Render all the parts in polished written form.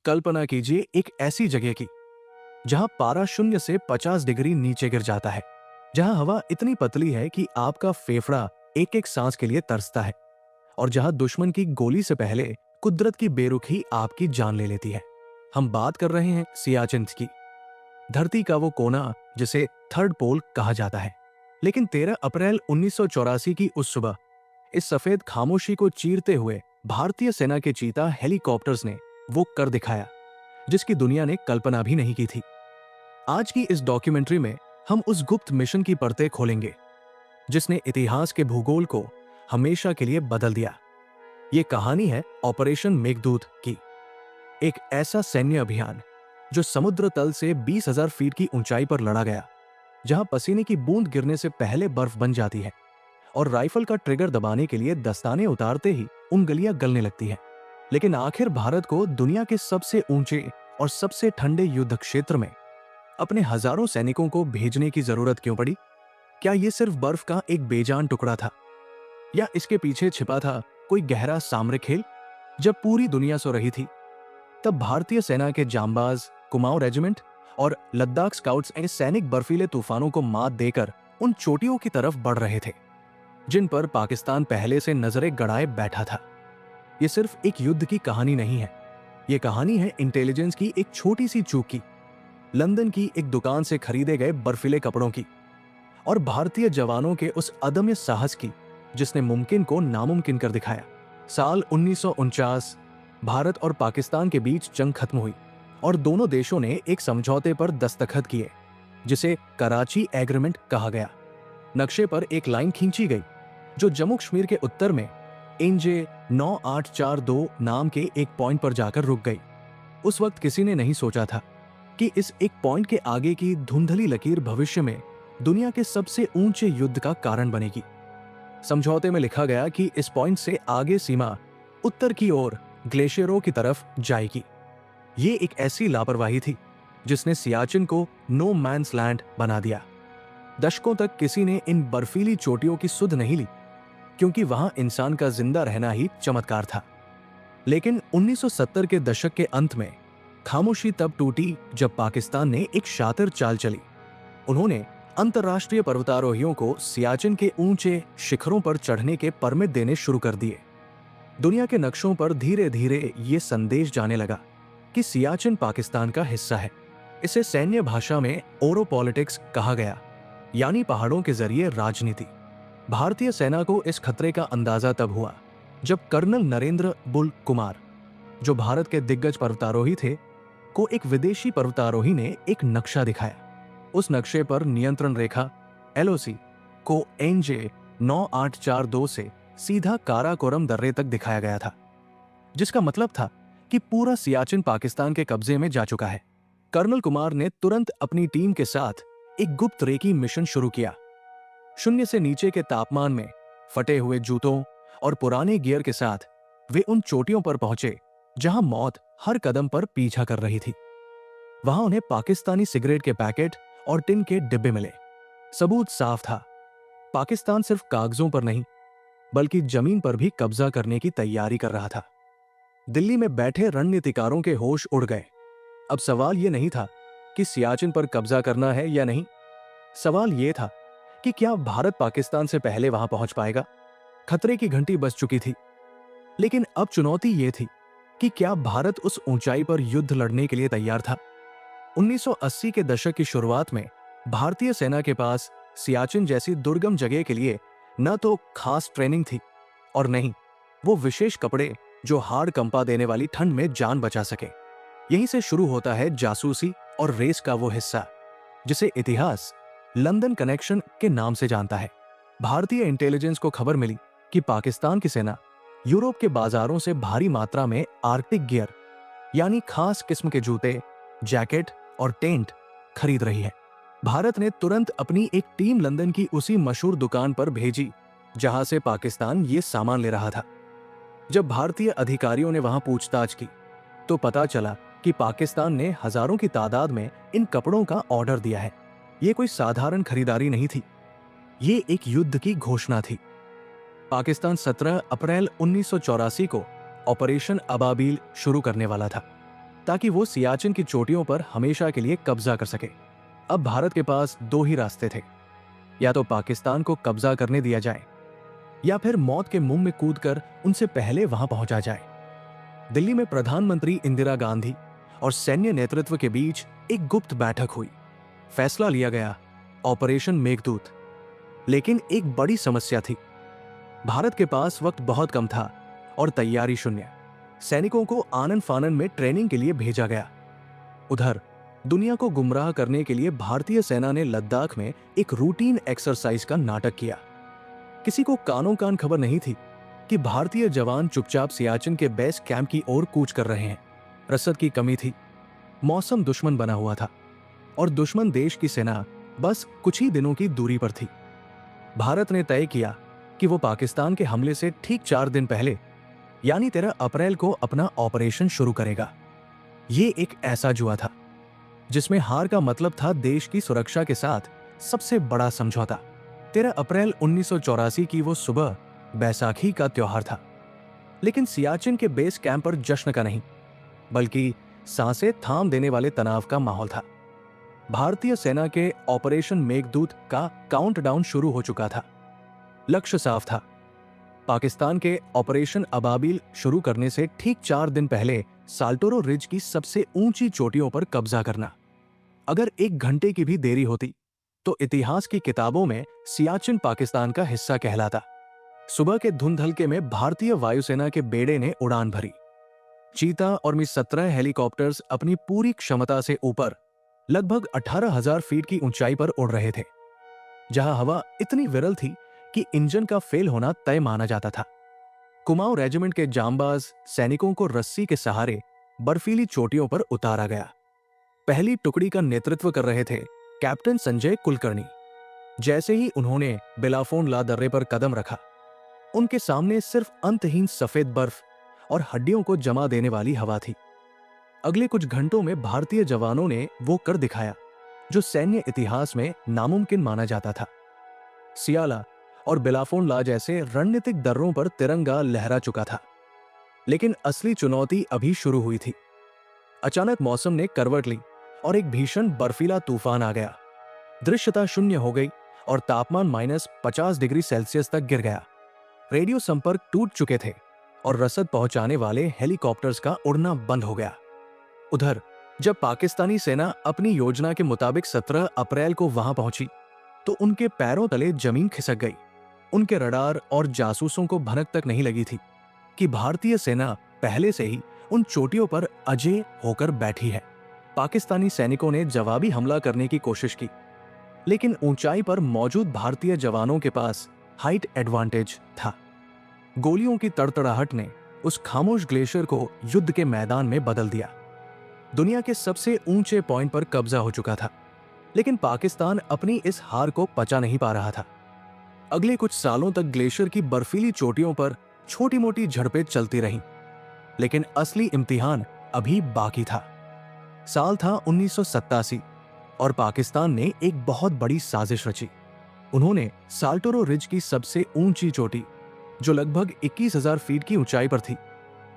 कल्पना कीजिए एक ऐसी जगह की जहां पारा शून्य से 50 डिग्री नीचे गिर जाता है, जहां हवा इतनी पतली है कि आपका फेफड़ा एक एक सांस के लिए तरसता है, और जहां दुश्मन की गोली से पहले कुदरत की बेरुखी आपकी जान ले लेती है। हम बात कर रहे हैं सियाचिन की, धरती का वो कोना जिसे थर्ड पोल कहा जाता है। लेकिन 13 अप्रैल 1984 की उस सुबह इस सफेद खामोशी को चीरते हुए भारतीय सेना के चीता हेलीकॉप्टर्स ने वो कर दिखाया जिसकी दुनिया ने कल्पना भी नहीं की थी। आज की इस डॉक्यूमेंट्री में हम उस गुप्त मिशन की परतें खोलेंगे जिसने इतिहास के भूगोल को हमेशा के लिए बदल दिया। ये कहानी है ऑपरेशन मेघदूत की, एक ऐसा सैन्य अभियान जो समुद्र तल से 20,000 फीट की ऊंचाई पर लड़ा गया, जहां पसीने की बूंद गिरने से पहले बर्फ बन जाती है और राइफल का ट्रिगर दबाने के लिए दस्ताने उतारते ही उंगलियां गलने लगती हैं। लेकिन आखिर भारत को दुनिया के सबसे ऊंचे और सबसे ठंडे युद्ध क्षेत्र में अपने हजारों सैनिकों को भेजने की जरूरत क्यों पड़ी? क्या यह सिर्फ बर्फ का एक बेजान टुकड़ा था, या इसके पीछे छिपा था कोई गहरा सामरिक खेल? जब पूरी दुनिया सो रही थी, तब भारतीय सेना के जांबाज कुमाऊं रेजिमेंट और लद्दाख स्काउट्स के सैनिक बर्फीले तूफानों को मात देकर उन चोटियों की तरफ बढ़ रहे थे जिन पर पाकिस्तान पहले से नजरें गड़ाए बैठा था। यह सिर्फ एक युद्ध की कहानी नहीं है, यह कहानी है इंटेलिजेंस की एक छोटी सी चूक की, लंदन की एक दुकान से खरीदे गए बर्फीले कपड़ों की, और भारतीय जवानों के उस अदम्य साहस की जिसने मुमकिन को नामुमकिन कर दिखाया। साल 1949 भारत और पाकिस्तान के बीच जंग खत्म हुई और दोनों देशों ने एक समझौते पर दस्तखत किए जिसे कराची एग्रीमेंट कहा गया। नक्शे पर एक लाइन खींची गई जो जम्मू कश्मीर के उत्तर में एनजे 9842 नाम के एक पॉइंट पर जाकर रुक गई। उस वक्त किसी ने नहीं सोचा था कि इस एक पॉइंट के आगे की धुंधली लकीर भविष्य में दुनिया के सबसे ऊंचे युद्ध का कारण बनेगी। समझौते में लिखा गया कि इस पॉइंट से आगे सीमा उत्तर की ओर ग्लेशियरों की तरफ जाएगी। ये एक ऐसी लापरवाही थी जिसने सियाचिन को नो मैन्स लैंड बना दिया। दशकों तक किसी ने इन बर्फीली चोटियों की सुध नहीं ली, क्योंकि वहां इंसान का जिंदा रहना ही चमत्कार था। लेकिन 1970 के दशक के अंत में खामोशी तब टूटी जब पाकिस्तान ने एक शातिर चाल चली। उन्होंने अंतर्राष्ट्रीय पर्वतारोहियों को सियाचिन के ऊंचे शिखरों पर चढ़ने के परमिट देने शुरू कर दिए। दुनिया के नक्शों पर धीरे धीरे ये संदेश जाने लगा कि सियाचिन पाकिस्तान का हिस्सा है। इसे सैन्य भाषा में ओरोपॉलिटिक्स कहा गया, यानी पहाड़ों के जरिए राजनीति। भारतीय सेना को इस खतरे का अंदाजा तब हुआ जब कर्नल नरेंद्र बुल कुमार, जो भारत के दिग्गज पर्वतारोही थे, को एक विदेशी पर्वतारोही ने एक नक्शा दिखाया। उस नक्शे पर नियंत्रण रेखा LOC को NJ 9842 से सीधा काराकोरम दर्रे तक दिखाया गया था, जिसका मतलब था कि पूरा सियाचिन पाकिस्तान के कब्जे में जा चुका है। कर्नल कुमार ने तुरंत अपनी टीम के साथ एक गुप्त रेकी मिशन शुरू किया। शून्य से नीचे के तापमान में फटे हुए जूतों और पुराने गियर के साथ वे उन चोटियों पर पहुंचे जहां मौत हर कदम पर पीछा कर रही थी। वहां उन्हें पाकिस्तानी सिगरेट के पैकेट और टिन के डिब्बे मिले। सबूत साफ था, पाकिस्तान सिर्फ कागजों पर नहीं बल्कि जमीन पर भी कब्जा करने की तैयारी कर रहा था। दिल्ली में बैठे रणनीतिकारों के होश उड़ गए। अब सवाल यह नहीं था कि सियाचिन पर कब्जा करना है या नहीं, सवाल यह था कि क्या भारत पाकिस्तान से पहले वहां पहुंच पाएगा। खतरे की घंटी बज चुकी थी, लेकिन अब चुनौती यह थी कि क्या भारत उस ऊंचाई पर युद्ध लड़ने के लिए तैयार था। 1980 के दशक की शुरुआत में भारतीय सेना के पास सियाचिन जैसी दुर्गम जगह के लिए न तो खास ट्रेनिंग थी और नहीं वो विशेष कपड़े जो हाड़ कंपा देने वाली ठंड में जान बचा सके। यहीं से शुरू होता है जासूसी और रेस का वो हिस्सा जिसे इतिहास लंदन कनेक्शन के नाम से जानता है। भारतीय इंटेलिजेंस को खबर मिली कि पाकिस्तान की सेना यूरोप के बाजारों से भारी मात्रा में आर्कटिक गियर यानी खास किस्म के जूते, जैकेट और टेंट खरीद रही है। भारत ने तुरंत अपनी एक टीम लंदन की उसी मशहूर दुकान पर भेजी जहां से पाकिस्तान ये सामान ले रहा था। जब भारतीय अधिकारियों ने वहां पूछताछ की तो पता चला कि पाकिस्तान ने हजारों की तादाद में इन कपड़ों का ऑर्डर दिया है। ये कोई साधारण खरीदारी नहीं थी, ये एक युद्ध की घोषणा थी। पाकिस्तान 17 अप्रैल 1984 को ऑपरेशन अबाबील शुरू करने वाला था। ताकि वो सियाचिन की चोटियों पर हमेशा के लिए कब्जा कर सके। अब भारत के पास दो ही रास्ते थे, या तो पाकिस्तान को कब्जा करने दिया जाए या फिर मौत के मुंह में कूदकर उनसे पहले वहां पहुंचा जाए। दिल्ली में प्रधानमंत्री इंदिरा गांधी और सैन्य नेतृत्व के बीच एक गुप्त बैठक हुई। फैसला लिया गया, ऑपरेशन मेघदूत। लेकिन एक बड़ी समस्या थी। भारत के पास वक्त बहुत कम था और तैयारी शून्य। सैनिकों को आनन फानन में ट्रेनिंग के लिए भेजा गया। उधर दुनिया को गुमराह करने के लिए भारतीय सेना ने लद्दाख में एक रूटीन एक्सरसाइज का नाटक किया। किसी को कानों कान खबर नहीं थी कि भारतीय जवान चुपचाप सियाचिन के बेस कैंप की ओर कूच कर रहे हैं। रसद की कमी थी, मौसम दुश्मन बना हुआ था और दुश्मन देश की सेना बस कुछ ही दिनों की दूरी पर थी। भारत ने तय किया कि वो पाकिस्तान के हमले से ठीक 4 दिन पहले यानी 13 अप्रैल को अपना ऑपरेशन शुरू करेगा। ये एक ऐसा जुआ था जिसमें हार का मतलब था देश की सुरक्षा के साथ सबसे बड़ा समझौता। 13 अप्रैल 1984 की वो सुबह बैसाखी का त्योहार था, लेकिन सियाचिन के बेस कैंप पर जश्न का नहीं, बल्कि सांसें थाम देने वाले तनाव का माहौल था। भारतीय सेना के ऑपरेशन मेघदूत का काउंटडाउन शुरू हो चुका था। लक्ष्य साफ था, पाकिस्तान के ऑपरेशन अबाबिल शुरू करने से ठीक 4 दिन पहले साल्टोरो रिज की सबसे ऊंची चोटियों पर कब्जा करना। अगर 1 घंटे की भी देरी होती तो इतिहास की किताबों में सियाचिन पाकिस्तान का हिस्सा कहलाता। सुबह के धुंधलके में भारतीय वायुसेना के बेड़े ने उड़ान भरी। चीता और मी-17 हेलीकॉप्टर्स अपनी पूरी क्षमता से ऊपर लगभग 18,000 फीट की ऊंचाई पर उड़ रहे थे, जहां हवा इतनी विरल थी कि इंजन का फेल होना तय माना जाता था। कुमाऊं रेजिमेंट के जांबाज सैनिकों को रस्सी के सहारे बर्फीली चोटियों पर उतारा गया। पहली टुकड़ी का नेतृत्व कर रहे थे कैप्टन संजय कुलकर्णी। जैसे ही उन्होंने बिलाफोन ला दर्रे पर कदम रखा, उनके सामने सिर्फ अंतहीन सफेद बर्फ और हड्डियों को जमा देने वाली हवा थी। अगले कुछ घंटों में भारतीय जवानों ने वो कर दिखाया जो सैन्य इतिहास में नामुमकिन माना जाता था। सियाला और बिलाफोन ला जैसे रणनीतिक दर्रों पर तिरंगा लहरा चुका था, लेकिन असली चुनौती अभी शुरू हुई थी। अचानक मौसम ने करवट ली और एक भीषण बर्फीला तूफान आ गया। दृश्यता शून्य हो गई और तापमान -50 डिग्री सेल्सियस तक गिर गया। रेडियो संपर्क टूट चुके थे और रसद पहुंचाने वाले हेलीकॉप्टर्स का उड़ना बंद हो गया। उधर जब पाकिस्तानी सेना अपनी योजना के मुताबिक 17 अप्रैल को वहां पहुंची तो उनके पैरों तले जमीन खिसक गई। उनके रडार और जासूसों को भनक तक नहीं लगी थी कि भारतीय सेना पहले से ही उन चोटियों पर अजेय होकर बैठी है। पाकिस्तानी सैनिकों ने जवाबी हमला करने की कोशिश की, लेकिन ऊंचाई पर मौजूद भारतीय जवानों के पास हाइट एडवांटेज था। गोलियों की तड़तड़ाहट ने उस खामोश ग्लेशियर को युद्ध के मैदान में बदल दिया। दुनिया के सबसे ऊंचे पॉइंट पर कब्जा हो चुका था, लेकिन पाकिस्तान अपनी इस हार को पचा नहीं पा रहा था। अगले कुछ सालों तक ग्लेशियर की बर्फीली चोटियों पर छोटी मोटी झड़पें चलती रहीं, लेकिन असली इम्तिहान अभी बाकी था। साल था 1987 और पाकिस्तान ने एक बहुत बड़ी साजिश रची। उन्होंने साल्टोरो रिज की सबसे ऊंची चोटी, जो लगभग 21,000 फीट की ऊंचाई पर थी,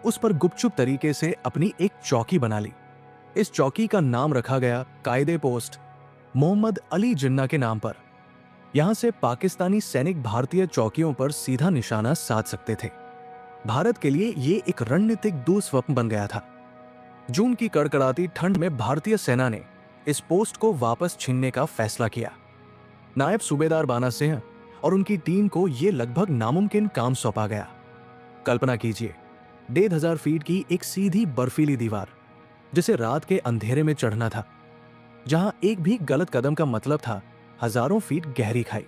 उस पर गुपचुप तरीके से अपनी एक चौकी बना ली। इस चौकी का नाम रखा गया कायदे पोस्ट मोहम्मद अली जिन्ना के नाम पर। यहां से पाकिस्तानी सैनिक भारतीय चौकियों पर सीधा निशाना साध सकते थे। भारत के लिए ये एक रणनीतिक दुस्वप्न बन गया था। जून की कड़कड़ाती ठंड में भारतीय सेना ने इस पोस्ट को वापस छीनने का फैसला किया। नायब सूबेदार बाना सिंह और उनकी टीम को यह लगभग नामुमकिन काम सौंपा गया। कल्पना कीजिए, 1,500 फीट की एक सीधी बर्फीली दीवार, जिसे रात के अंधेरे में चढ़ना था, जहां एक भी गलत कदम का मतलब था हजारों फीट गहरी खाई।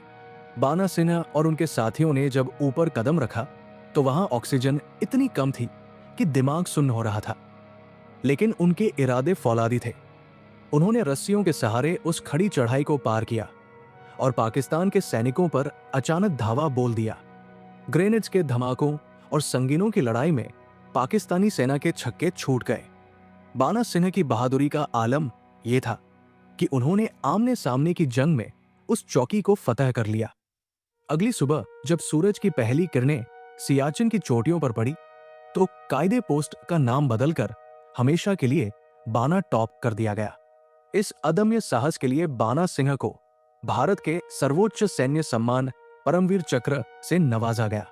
बाना सिन्हा और उनके साथियों ने जब ऊपर कदम रखा तो वहां ऑक्सीजन इतनी कम थी कि दिमाग सुन्न हो रहा था, लेकिन उनके इरादे फौलादी थे। उन्होंने रस्सियों के सहारे उस खड़ी चढ़ाई को पार किया और पाकिस्तान के सैनिकों पर अचानक धावा बोल दिया। ग्रेनेड्स के धमाकों और संगीनों की लड़ाई में पाकिस्तानी सेना के छक्के छूट गए। बाना सिन्हा की बहादुरी का आलम यह था कि उन्होंने आमने सामने की जंग में उस चौकी को फतह कर लिया। अगली सुबह जब सूरज की पहली किरणें सियाचिन की चोटियों पर पड़ी तो कायदे पोस्ट का नाम बदलकर हमेशा के लिए बाना टॉप कर दिया गया। इस अदम्य साहस के लिए बाना सिंह को भारत के सर्वोच्च सैन्य सम्मान परमवीर चक्र से नवाजा गया।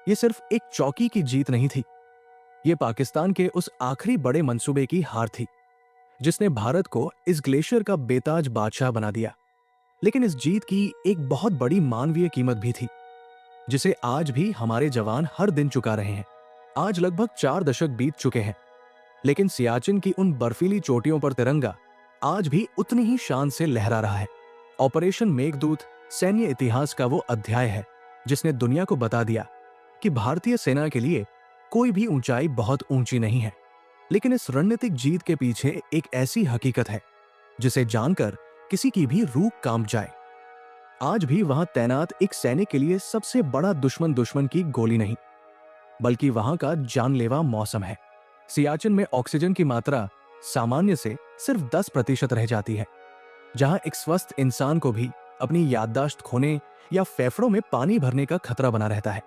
ये सिर्फ एक चौकी की जीत नहीं थी, ये पाकिस्तान के उस आखिरी बड़े मंसूबे की हार थी जिसने भारत को इस ग्लेशियर का बेताज बादशाह बना दिया। लेकिन इस जीत की एक बहुत बड़ी मानवीय कीमत भी थी, जिसे आज भी हमारे जवान हर दिन चुका रहे हैं। आज लगभग 4 दशक बीत चुके हैं, लेकिन सियाचिन की उन बर्फीली चोटियों पर तिरंगा आज भी उतनी ही शान से लहरा रहा है। ऑपरेशन मेघदूत सैन्य इतिहास का वो अध्याय है जिसने दुनिया को बता दिया कि भारतीय सेना के लिए कोई भी ऊंचाई बहुत ऊंची नहीं है। लेकिन इस रणनीतिक जीत के पीछे एक ऐसी हकीकत है जिसे जानकर किसी की भी रूह कांप जाए। आज भी वहां तैनात एक सैनिक के लिए सबसे बड़ा दुश्मन की गोली नहीं, बल्कि वहां का जानलेवा मौसम है। सियाचिन में ऑक्सीजन की मात्रा सामान्य से सिर्फ 10% रह जाती है, जहां एक स्वस्थ इंसान को भी अपनी याददाश्त खोने या फेफड़ों में पानी भरने का खतरा बना रहता है।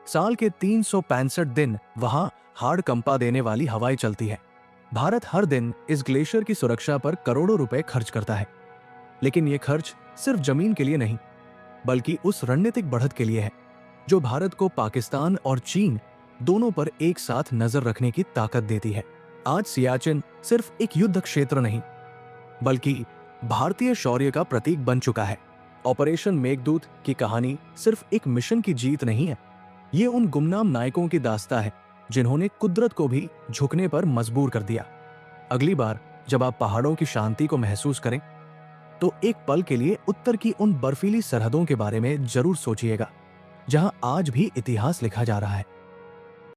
साल के 365 दिन वहां हाड़ कंपा देने वाली हवाएं चलती है। भारत हर दिन इस ग्लेशियर की सुरक्षा पर करोड़ों रुपए खर्च करता है, लेकिन यह खर्च सिर्फ जमीन के लिए नहीं, बल्कि उस रणनीतिक बढ़त के लिए है जो भारत को पाकिस्तान और चीन दोनों पर एक साथ नजर रखने की ताकत देती है। आज सियाचिन सिर्फ एक युद्ध क्षेत्र नहीं, बल्कि भारतीय शौर्य का प्रतीक बन चुका है। ऑपरेशन मेघदूत की कहानी सिर्फ एक मिशन की जीत नहीं है, ये उन गुमनाम नायकों की दास्तां है जिन्होंने कुदरत को भी झुकने पर मजबूर कर दिया। अगली बार जब आप पहाड़ों की शांति को महसूस करें, तो एक पल के लिए उत्तर की उन बर्फीली सरहदों के बारे में जरूर सोचिएगा, जहां आज भी इतिहास लिखा जा रहा है।